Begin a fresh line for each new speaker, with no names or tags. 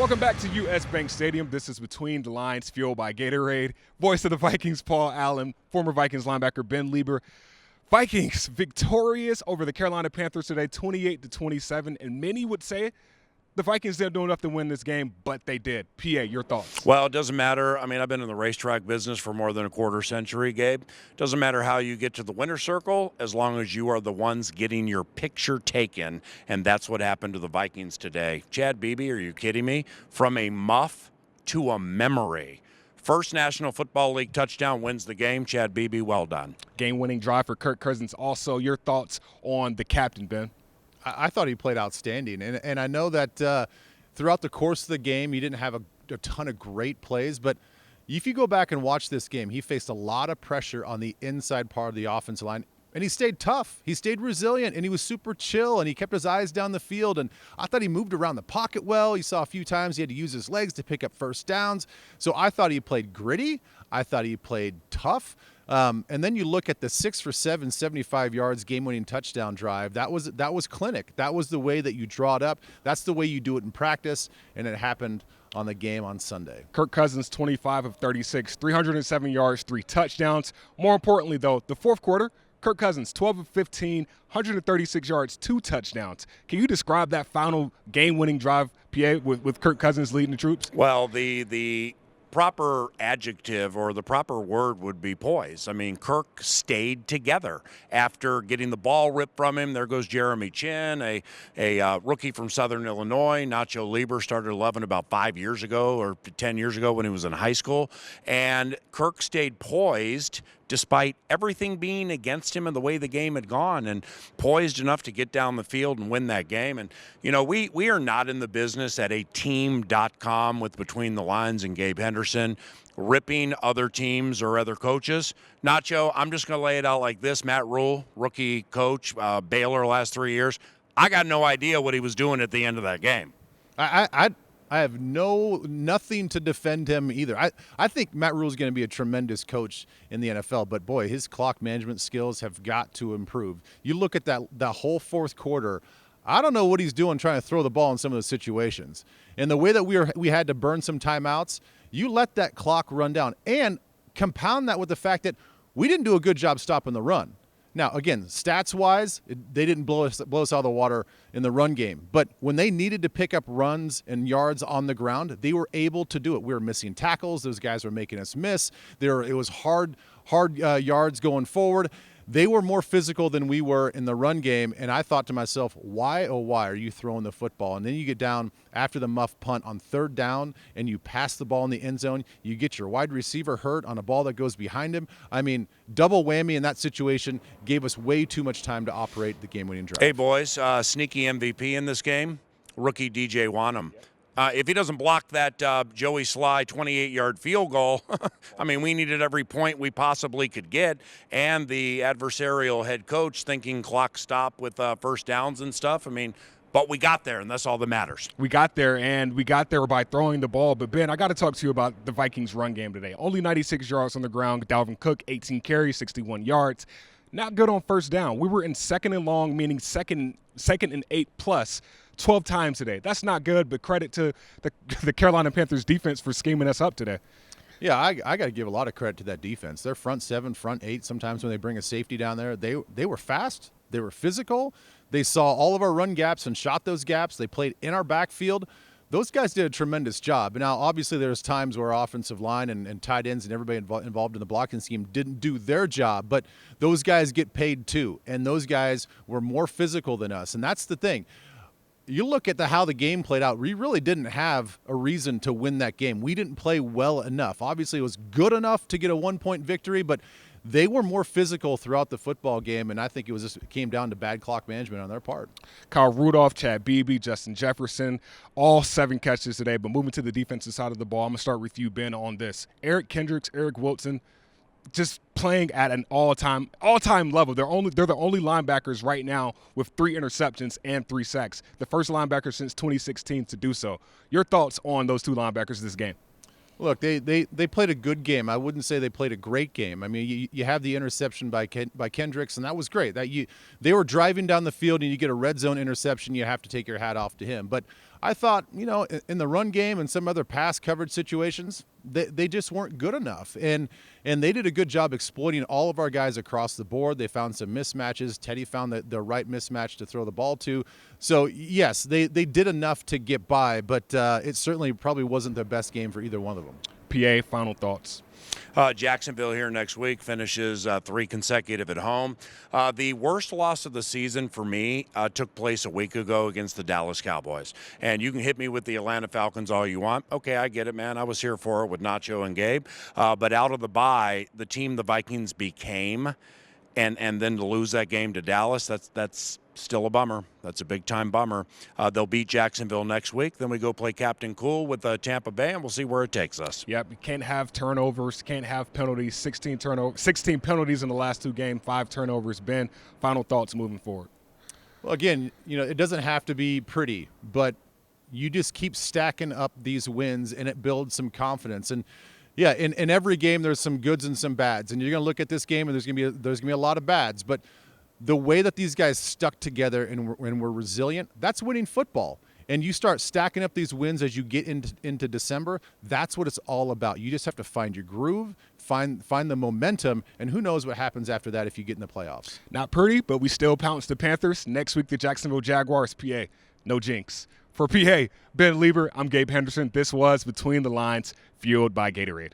Welcome back to U.S. Bank Stadium. This is Between the Lines, fueled by Gatorade. Voice of the Vikings, Paul Allen. Former Vikings linebacker Ben Leber. Vikings victorious over the Carolina Panthers today, 28-27. And many would say the Vikings didn't do enough to win this game, but they did. PA, your thoughts?
Well, it doesn't matter. I mean, I've been in the racetrack business for more than a quarter century, Gabe. It doesn't matter how you get to the winner's circle as long as you are the ones getting your picture taken, and that's what happened to the Vikings today. Chad Beebe, are you kidding me? From a muff to a memory. First National Football League touchdown wins the game. Chad Beebe, well done.
Game-winning drive for Kirk Cousins. Also, your thoughts on the captain, Ben?
I thought he played outstanding. And I know that throughout the course of the game, he didn't have a ton of great plays. But if you go back and watch this game, he faced a lot of pressure on the inside part of the offensive line. And he stayed tough. He stayed resilient, and he was super chill, and he kept his eyes down the field. And I thought he moved around the pocket well. You saw a few times he had to use his legs to pick up first downs. So I thought he played gritty. I thought he played tough. And then you look at the 6 for 7, 75 yards game-winning touchdown drive. That was clinic. That was the way that you draw it up. That's the way you do it in practice, and it happened on the game on Sunday.
Kirk Cousins, 25 of 36, 307 yards, 3 touchdowns. More importantly, though, the fourth quarter, Kirk Cousins, 12 of 15, 136 yards, 2 touchdowns. Can you describe that final game-winning drive, PA, with Kirk Cousins leading the troops?
Well, the proper adjective or the proper word would be poise. I mean, Kirk stayed together after getting the ball ripped from him. There goes Jeremy Chin, a rookie from Southern Illinois. Nacho Leber started 11 about 5 years ago or 10 years ago when he was in high school. And Kirk stayed poised despite everything being against him and the way the game had gone, and poised enough to get down the field and win that game. And, you know, we are not in the business at a team.com with Between the Lines and Gabe Henderson ripping other teams or other coaches. Nacho, I'm just going to lay it out like this. Matt Rule, rookie coach, Baylor last 3 years. I got no idea what he was doing at the end of that game.
I have nothing to defend him either. I think Matt Rule is going to be a tremendous coach in the NFL, but boy, his clock management skills have got to improve. You look at that whole fourth quarter. I don't know what he's doing trying to throw the ball in some of those situations. And the way that we had to burn some timeouts, you let that clock run down and compound that with the fact that we didn't do a good job stopping the run. Now, again, stats-wise, they didn't blow us out of the water in the run game. But when they needed to pick up runs and yards on the ground, they were able to do it. We were missing tackles. Those guys were making us miss. It was hard yards going forward. They were more physical than we were in the run game, and I thought to myself, why, oh why, are you throwing the football? And then you get down after the muff punt on third down, and you pass the ball in the end zone. You get your wide receiver hurt on a ball that goes behind him. I mean, double whammy in that situation gave us way too much time to operate the game-winning drive.
Hey, boys, sneaky MVP in this game, rookie DJ Wanham. If he doesn't block that Joey Sly 28-yard field goal, I mean, we needed every point we possibly could get, and the adversarial head coach thinking clock stop with first downs and stuff. I mean, but we got there, and that's all that matters.
We got there, and we got there by throwing the ball. But, Ben, I got to talk to you about the Vikings run game today. Only 96 yards on the ground. Dalvin Cook, 18 carries, 61 yards. Not good on first down. We were in second and long, meaning second and 8+. 12 times today. That's not good, but credit to the Carolina Panthers defense for scheming us up today.
Yeah, I got to give a lot of credit to that defense. Their front 7, front 8, sometimes when they bring a safety down there, they were fast. They were physical. They saw all of our run gaps and shot those gaps. They played in our backfield. Those guys did a tremendous job. Now, obviously, there's times where our offensive line and tight ends and everybody involved in the blocking scheme didn't do their job, but those guys get paid too, and those guys were more physical than us, and that's the thing. You look at how the game played out, we really didn't have a reason to win that game. We didn't play well enough. Obviously, it was good enough to get a 1-point victory, but they were more physical throughout the football game, and I think it came down to bad clock management on their part.
Kyle Rudolph, Chad Beebe, Justin Jefferson, all 7 catches today. But moving to the defensive side of the ball, I'm going to start with you, Ben, on this. Eric Kendricks, Eric Wilson, just playing at an all-time level. They're the only linebackers right now with 3 interceptions and 3 sacks. The first linebacker since 2016 to do so. Your thoughts on those 2 linebackers this game?
Look, they played a good game. I wouldn't say they played a great game. I mean, you have the interception by Kendricks, and that was great. They were driving down the field, and you get a red zone interception. You have to take your hat off to him. But I thought, in the run game and some other pass coverage situations, they just weren't good enough. And they did a good job exploiting all of our guys across the board. They found some mismatches. Teddy found the right mismatch to throw the ball to. So, yes, they did enough to get by, but it certainly probably wasn't the best game for either one of them.
PA, final thoughts.
Jacksonville here next week finishes 3 consecutive at home. The worst loss of the season for me took place a week ago against the Dallas Cowboys. And you can hit me with the Atlanta Falcons all you want. Okay, I get it, man. I was here for it with Nacho and Gabe. But out of the bye, the team the Vikings became, and then to lose that game to Dallas, that's still a bummer. That's a big-time bummer. They'll beat Jacksonville next week. Then we go play Captain Cool with Tampa Bay, and we'll see where it takes us.
Yep, you can't have turnovers, can't have penalties. 16 penalties in the last 2 games, 5 turnovers. Ben, final thoughts moving forward.
Well, again, it doesn't have to be pretty, but you just keep stacking up these wins, and it builds some confidence. And yeah, in every game there's some goods and some bads, and you're going to look at this game and there's going to be a lot of bads, but the way that these guys stuck together and were resilient, that's winning football. And you start stacking up these wins as you get into December. That's what it's all about. You just have to find your groove, find the momentum, and who knows what happens after that if you get in the playoffs.
Not pretty, but we still pounce the Panthers. Next week, the Jacksonville Jaguars. PA, no jinx. For PA, Ben Leber, I'm Gabe Henderson. This was Between the Lines, fueled by Gatorade.